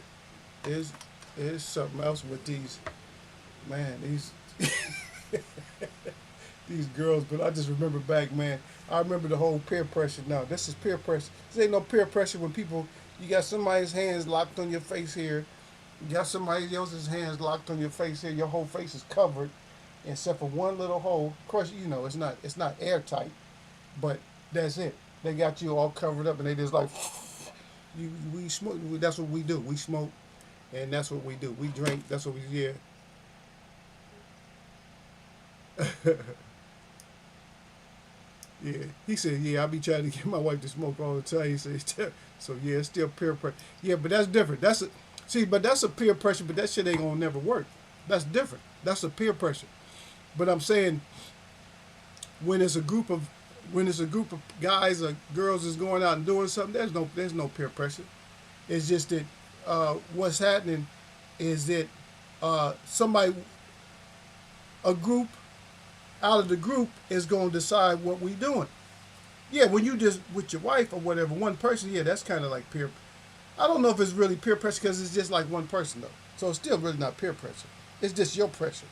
A: there's there's something else with these man these these girls. But I just remember back, man. I remember the whole peer pressure. Now this is peer pressure. This ain't no peer pressure when people you got somebody's hands locked on your face here. You got somebody else's hands locked on your face here. Your whole face is covered, except for one little hole. Of course, it's not airtight, but that's it. They got you all covered up, and they just like we smoke. That's what we do. We smoke, and that's what we do. We drink. That's what we yeah. Yeah, he said, yeah, I be trying to get my wife to smoke all the time. He said, so yeah, it's still peer pressure. Yeah, but that's different. But that's a peer pressure, but that shit ain't gonna never work. That's different. That's a peer pressure. But I'm saying when it's a group of guys or girls is going out and doing something, there's no peer pressure. It's just that what's happening is that somebody a group out of the group is going to decide what we doing. Yeah, when you just with your wife or whatever, one person, yeah, that's kind of like peer. I don't know if it's really peer pressure because it's just like one person though. So it's still really not peer pressure. It's just your pressure.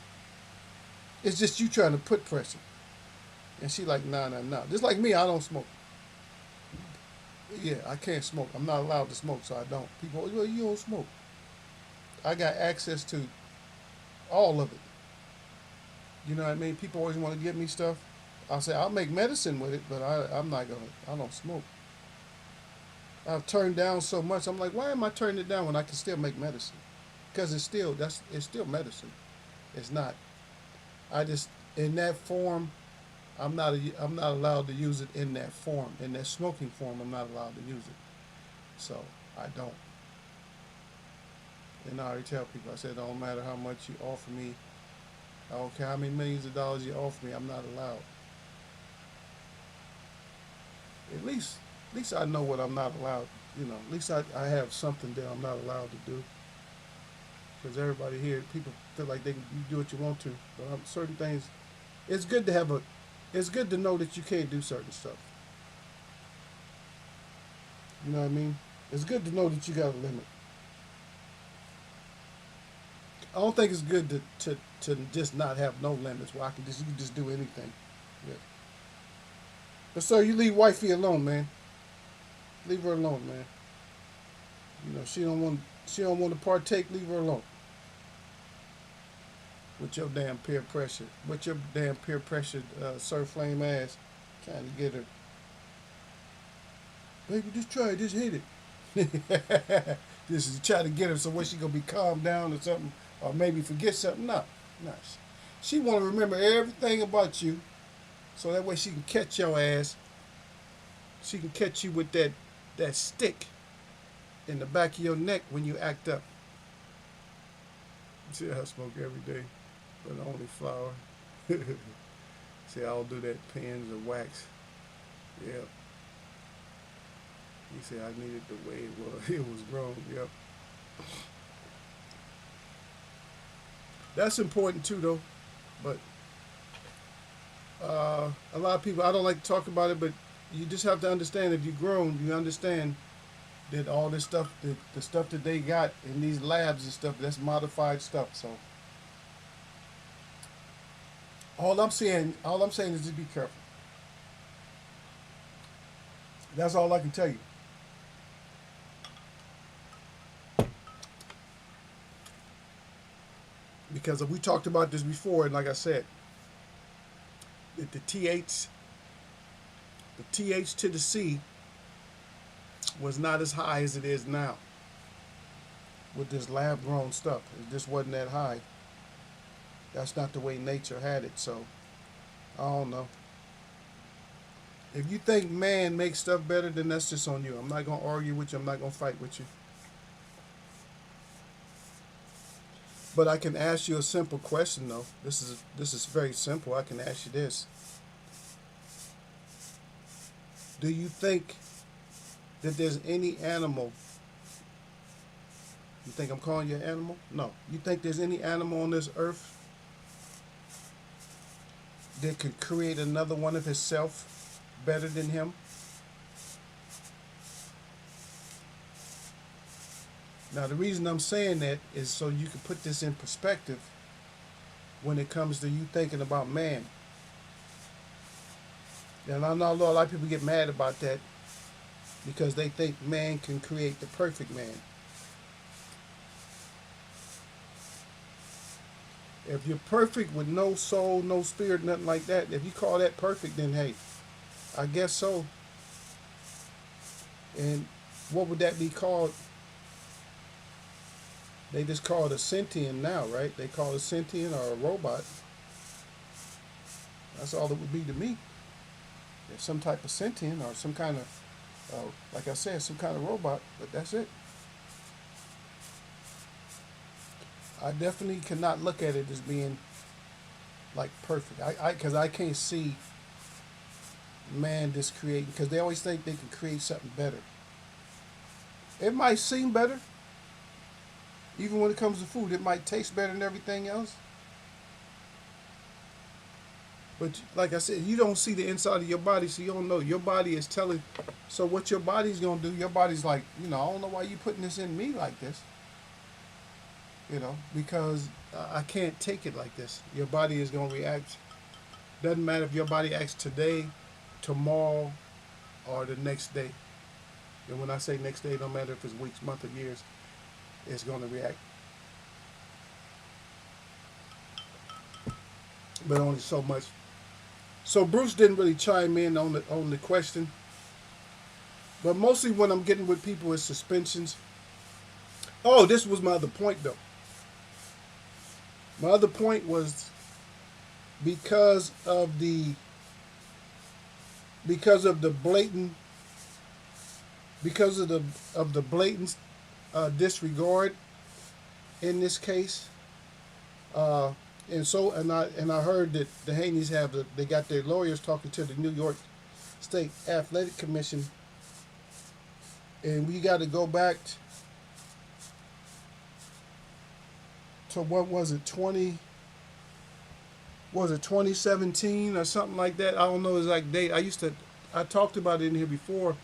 A: It's just you trying to put pressure. And she like, nah, nah, nah. Just like me, I don't smoke. Yeah, I can't smoke. I'm not allowed to smoke, so I don't. People, well, you don't smoke. I got access to all of it. You know what I mean? People always want to give me stuff. I'll say I'll make medicine with it, but I'm not gonna. I don't smoke. I've turned down so much. I'm like, why am I turning it down when I can still make medicine? Because it's still medicine. It's not. I just in that form. I'm not allowed to use it in that form. In that smoking form, I'm not allowed to use it. So I don't. And I already tell people. I said, it don't matter how much you offer me. I don't care how many millions of dollars you offer me. I'm not allowed. At least I know what I'm not allowed. At least I have something that I'm not allowed to do. Because everybody here, people feel like you do what you want to. But certain things, it's good to have a, it's good to know that you can't do certain stuff. You know what I mean? It's good to know that you got a limit. I don't think it's good to just not have no limits where you can just do anything. Yeah. But sir, you leave wifey alone, man. Leave her alone, man. She don't want to partake. Leave her alone. With your damn peer pressure. With your damn peer pressure, Sir Flame ass, trying to get her. Baby, just try it. Just hit it. This is try to get her so when she gonna be calmed down or something, or maybe forget something. No, no. She want to remember everything about you, so that way she can catch your ass. She can catch you with that stick in the back of your neck when you act up. See, I smoke every day, but only flower. See, I don't do that pens or wax. Yeah. He said I needed the way it was. It was grown. Yep. That's important too, though. But a lot of people, I don't like to talk about it, but you just have to understand if you're grown, you understand that all this stuff, the stuff that they got in these labs and stuff, that's modified stuff. So all I'm saying is just be careful. That's all I can tell you. Because we talked about this before, and like I said, the THC the TH to the C was not as high as it is now with this lab grown stuff. It just wasn't that high. That's not the way nature had it. So I don't know. If you think man makes stuff better, then that's just on you. I'm not gonna argue with you. I'm not gonna fight with you. But I can ask you a simple question though. This is very simple. I can ask you this. Do you think that there's any animal? You think I'm calling you an animal? No. You think there's any animal on this earth that could create another one of itself better than him? Now, the reason I'm saying that is so you can put this in perspective when it comes to you thinking about man. And I know a lot of people get mad about that because they think man can create the perfect man. If you're perfect with no soul, no spirit, nothing like that, if you call that perfect, then hey, I guess so. And what would that be called? They just call it a sentient now, right? They call it sentient or a robot. That's all it would be to me. If some type of sentient or some kind of, like I said, some kind of robot, but that's it. I definitely cannot look at it as being like perfect. Because I can't see man just creating, because they always think they can create something better. It might seem better. Even when it comes to food, it might taste better than everything else. But like I said, you don't see the inside of your body, so you don't know. Your body is telling. So what your body's going to do, your body's like, I don't know why you putting this in me like this. Because I can't take it like this. Your body is going to react. Doesn't matter if your body acts today, tomorrow, or the next day. And when I say next day, no matter if it's weeks, months, or years, it's going to react. But only so much. So Bruce didn't really chime in on the question. But mostly what I'm getting with people is suspensions. Oh, this was my other point though. My other point was because of the blatant disregard in this case, and I heard that the Haney's they got their lawyers talking to the New York State Athletic Commission, and we got to go back to what was it 2017 or something like that. I don't know the exact date. I talked about it in here before.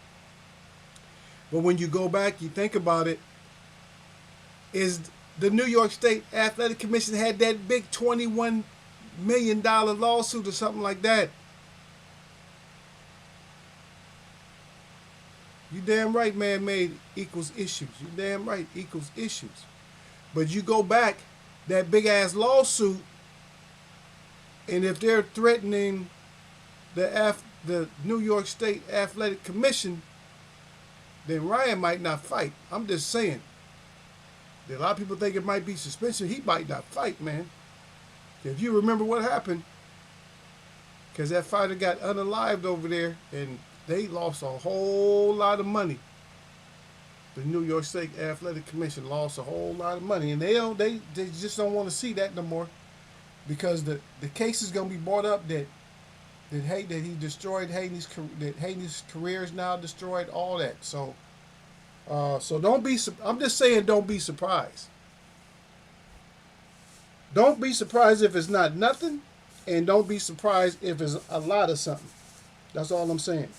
A: But when you go back, you think about it, is the New York State Athletic Commission had that big $21 million lawsuit or something like that. You damn right man-made equals issues. You damn right equals issues. But you go back, that big-ass lawsuit, and if they're threatening the New York State Athletic Commission, then Ryan might not fight. I'm just saying. A lot of people think it might be suspension. He might not fight, man. If you remember what happened, because that fighter got unalived over there, and they lost a whole lot of money. The New York State Athletic Commission lost a whole lot of money, and they just don't want to see that no more, because the case is going to be brought up that he destroyed Haney's career is now destroyed, all that. So don't be. I'm just saying, don't be surprised. Don't be surprised if it's not nothing, and don't be surprised if it's a lot of something. That's all I'm saying.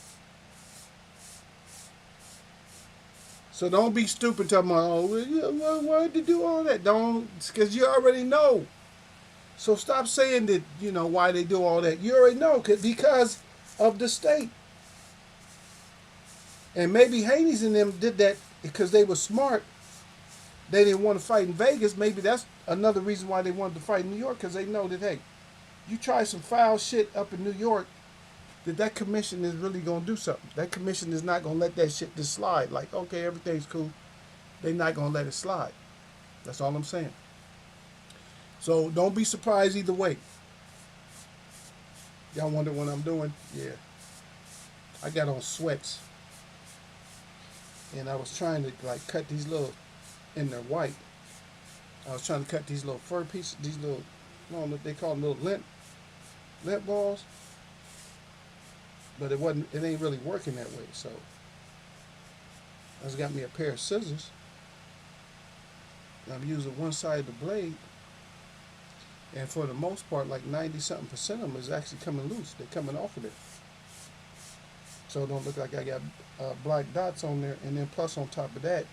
A: So don't be stupid talking about, why did you do all that? Don't, because you already know. So stop saying that, why they do all that. You already know, because of the state. And maybe Haney's and them did that because they were smart. They didn't want to fight in Vegas. Maybe that's another reason why they wanted to fight in New York, because they know that, hey, you try some foul shit up in New York, that commission is really gonna do something. That commission is not gonna let that shit just slide. Like, okay, everything's cool. They're not gonna let it slide. That's all I'm saying. So don't be surprised either way. Y'all wonder what I'm doing? Yeah. I got on sweats and I was trying to like cut these little and they're white. I was trying to cut these little fur pieces, these little, I don't know, they call them little lint balls, but it ain't really working that way. So I just got me a pair of scissors. And I'm using one side of the blade, and for the most part, like 90 something percent of them is actually coming loose. They're coming off of it. So it don't look like I got black dots on there, and then plus on top of that,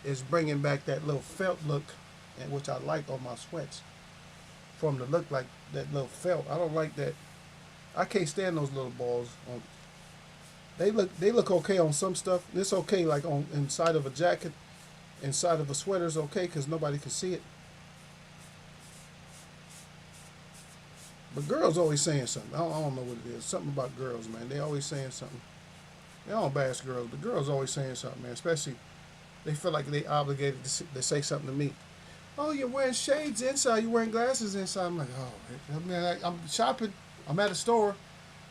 A: it's bringing back that little felt look, and which I like on my sweats. For them to look like that little felt. I don't like that. I can't stand those little balls. They look okay on some stuff. It's okay like on inside of a jacket, inside of a sweater is okay because nobody can see it. But girls always saying something. I don't know what it is. Something about girls, man. They always saying something. They don't bash girls, but girls always saying something, man. Especially they feel like they obligated to say something to me. Oh, you're wearing shades inside. You're wearing glasses inside. I'm like, oh, man, I'm shopping. I'm at a store.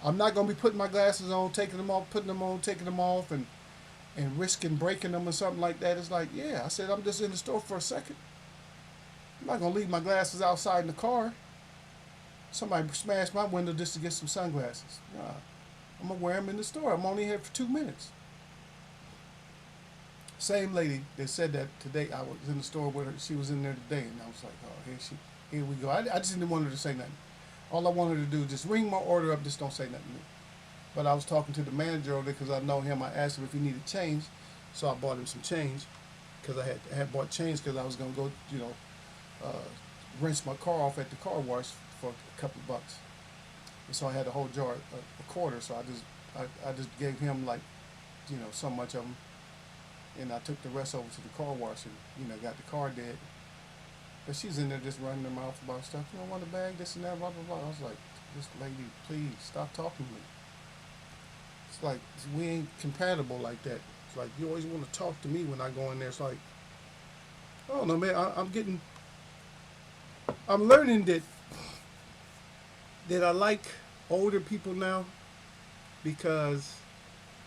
A: I'm not going to be putting my glasses on, taking them off, putting them on, taking them off, and risking breaking them or something like that. It's like, yeah, I said, I'm just in the store for a second. I'm not going to leave my glasses outside in the car. Somebody smashed my window just to get some sunglasses. Nah, I'm going to wear them in the store. I'm only here for 2 minutes. Same lady that said that today. I was in the store with her. She was in there today, and I was like, "Oh, here we go." I just didn't want her to say nothing. All I wanted her to do is just ring my order up. Just don't say nothing to me. But I was talking to the manager over there because I know him. I asked him if he needed change, so I bought him some change because I had bought change because I was gonna go, rinse my car off at the car wash for a couple of bucks. And so I had a whole jar, a quarter. So I just gave him like, so much of them. And I took the rest over to the car wash and, got the car dead. But she's in there just running her mouth about stuff. You don't want a bag, this and that, blah, blah, blah. I was like, this lady, please, stop talking to me. It's like, we ain't compatible like that. It's like, you always want to talk to me when I go in there. It's like, I don't know, man. I'm learning that I like older people now because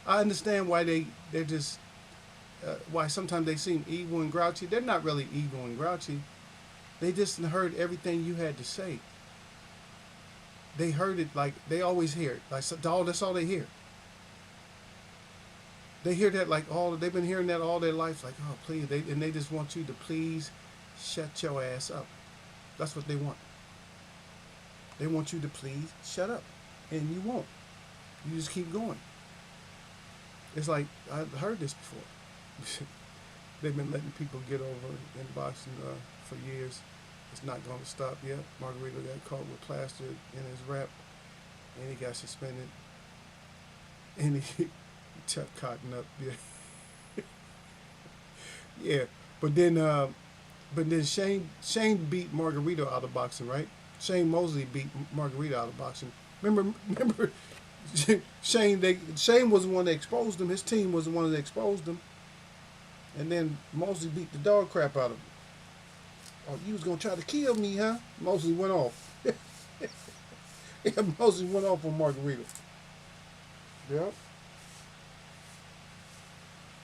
A: I understand why they're just, why sometimes they seem evil and grouchy. They're not really evil and grouchy. They just heard everything you had to say. They heard it like they always hear it. Like that's all they hear. They hear that like they've been hearing that all their life. Like, oh please, and they just want you to please shut your ass up. That's what they want. They want you to please shut up, and you won't. You just keep going. It's like I've heard this before. They've been letting people get over in boxing for years. It's not going to stop yet. Margarito got caught with plaster in his rap, and he got suspended. And he kept cotton up. Yeah, yeah. But then Shane beat Margarito out of boxing, right? Shane Mosley beat Margarito out of boxing. Remember. Shane was the one that exposed him. His team was the one that exposed him. And then Mosley beat the dog crap out of him. Oh, you was going to try to kill me, huh? Mosley went off. Yeah, Mosley went off on Margarita. Yeah.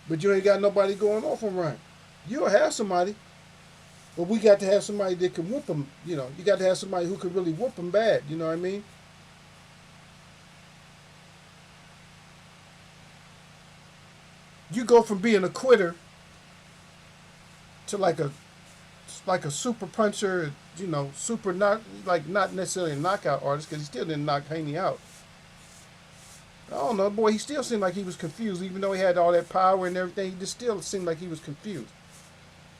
A: But you ain't got nobody going off on Ryan. You'll have somebody. But we got to have somebody that can whoop him. You got to have somebody who can really whoop him bad. You know what I mean? You go from being a quitter to like a super puncher, super not necessarily a knockout artist because he still didn't knock Haney out. I don't know, boy. He still seemed like he was confused, even though he had all that power and everything. He just still seemed like he was confused.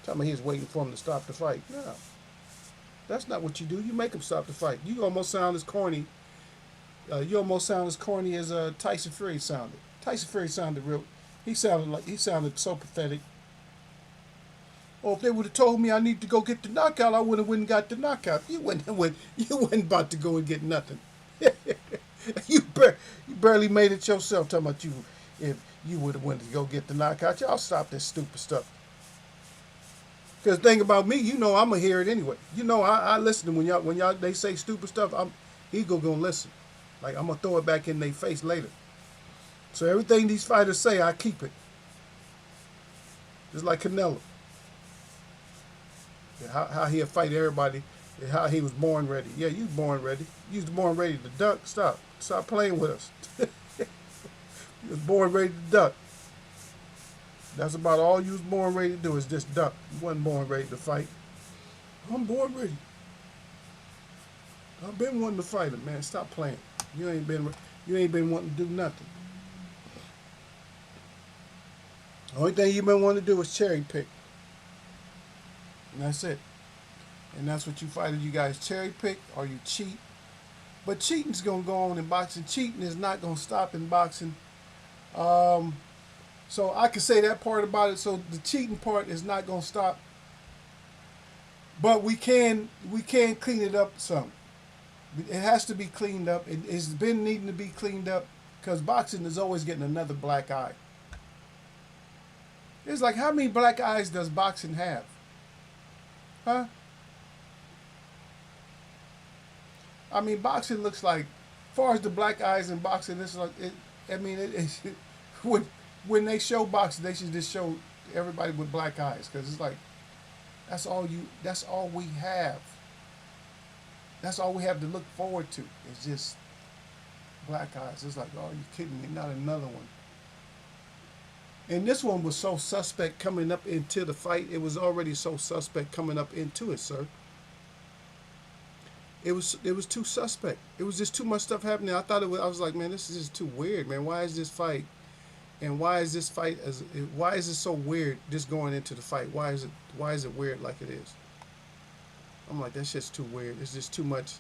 A: Tell me he was waiting for him to stop the fight. No, that's not what you do. You make him stop the fight. You almost sound as corny. You almost sound as corny as Tyson Fury sounded. Tyson Fury sounded real. He sounded so pathetic. Or if they would have told me I need to go get the knockout, I would have went and got the knockout. You wasn't about to go and get nothing. You barely made it yourself. Talking about you, if you would have went to go get the knockout, y'all stop this stupid stuff. Because the thing about me, you know, I'm gonna hear it anyway. You know, I listen to when y'all they say stupid stuff. I'm ego gonna listen. Like I'm gonna throw it back in their face later. So everything these fighters say, I keep it. Just like Canelo, how he'll fight everybody, and how he was born ready. Yeah, you was born ready. You was born ready to duck. Stop playing with us. You was born ready to duck. That's about all you was born ready to do is just duck. You wasn't born ready to fight. I'm born ready. I've been wanting to fight him, man. Stop playing. You ain't been wanting to do nothing. The only thing you've been wanting to do is cherry pick. And that's it. And that's what you fighters, you guys cherry pick or you cheat. But cheating's gonna go on in boxing. Cheating is not gonna stop in boxing. Um, so I can say that part about it. So the cheating part is not gonna stop. But we can clean it up some. It has to be cleaned up. It's been needing to be cleaned up because boxing is always getting another black eye. It's like how many black eyes does boxing have? Huh? I mean, boxing looks like, as far as the black eyes in boxing, it's like it. I mean, when when they show boxing, they should just show everybody with black eyes because it's like That's all we have. That's all we have to look forward to. It's just black eyes. It's like, oh, you kidding me? Not another one. And this one was so suspect coming up into the fight. It was already so suspect coming up into it, sir. It was too suspect. It was just too much stuff happening. I was like, man, this is just too weird, man. Why is this fight? And why is it so weird just going into the fight? Why is it weird like it is? I'm like, that's just too weird. It's just too much.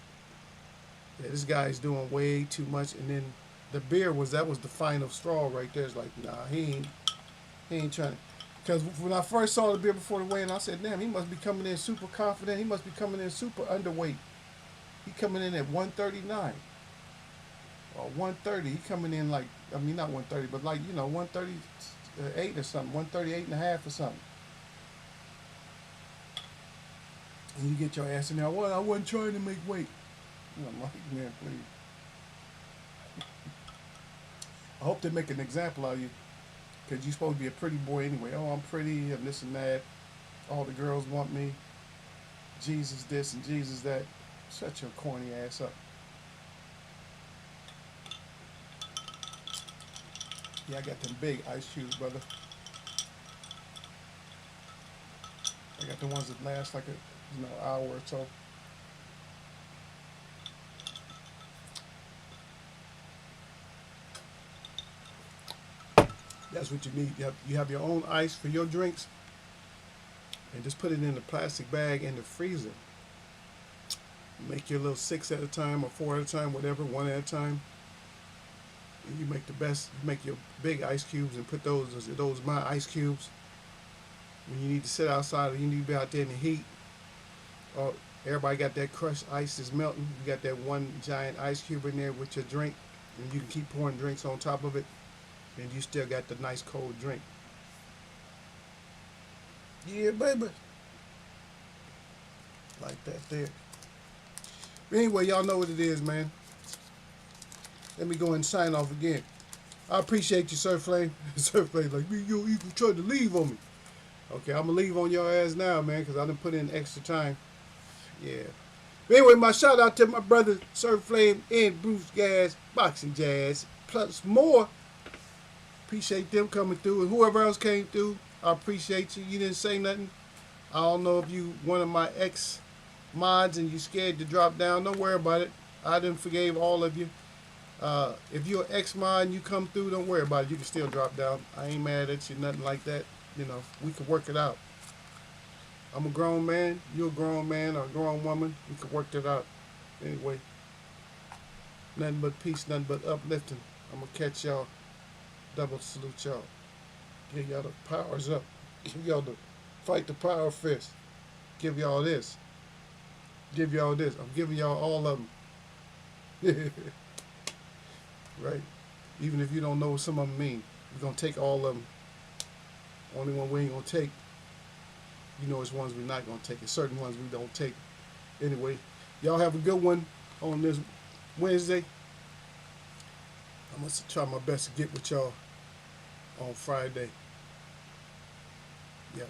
A: Yeah, this guy's doing way too much. And then the beer that was the final straw right there. It's like, nah, he ain't trying to. Because when I first saw the beer before the weigh-in, I said, damn, he must be coming in super confident. He must be coming in super underweight. He coming in at 139 or 130. He coming in like, I mean, not 130, but like, 138 or something, 138 and a half or something. And you get your ass in there, well, I wasn't trying to make weight. And I'm like, man, please. I hope they make an example of you. Because you're supposed to be a pretty boy anyway. Oh, I'm pretty and this and that. All the girls want me. Jesus this and Jesus that. Shut your corny ass up. Yeah, I got them big ice cubes, brother. I got the ones that last like a hour or so. That's what you need. You have your own ice for your drinks, and just put it in a plastic bag in the freezer. Make your little 6 at a time or 4 at a time, whatever, 1 at a time. And you make the best. You make your big ice cubes and put those my ice cubes. When you need to sit outside or you need to be out there in the heat, or everybody got that crushed ice is melting. You got that one giant ice cube in there with your drink, and you can keep pouring drinks on top of it, and you still got the nice cold drink. Yeah, baby. Like that there. But anyway, y'all know what it is, man. Let me go and sign off again. I appreciate you, Sir Flame. Sir Flame, like, you tried to leave on me. Okay, I'm going to leave on your ass now, man, because I done put in extra time. Yeah. But anyway, my shout out to my brother, Sir Flame and Bruce Gas, Boxing Jazz, plus more. Appreciate them coming through. And whoever else came through, I appreciate you. You didn't say nothing. I don't know if you one of my ex-mods and you scared to drop down. Don't worry about it. I done forgave all of you. If you're an ex-mod and you come through, don't worry about it. You can still drop down. I ain't mad at you, nothing like that. We can work it out. I'm a grown man. You're a grown man or a grown woman. We can work it out. Anyway, nothing but peace, nothing but uplifting. I'm going to catch y'all. Double salute y'all. Give y'all the powers up. Give y'all the fight the power fist. Give y'all this. Give y'all this. I'm giving y'all all of them. right? Even if you don't know what some of them mean, we're gonna take all of them. Only one we ain't gonna take, it's ones we're not gonna take. And certain ones we don't take. Anyway, y'all have a good one on this Wednesday. I'm gonna try my best to get with y'all on Friday. Yep.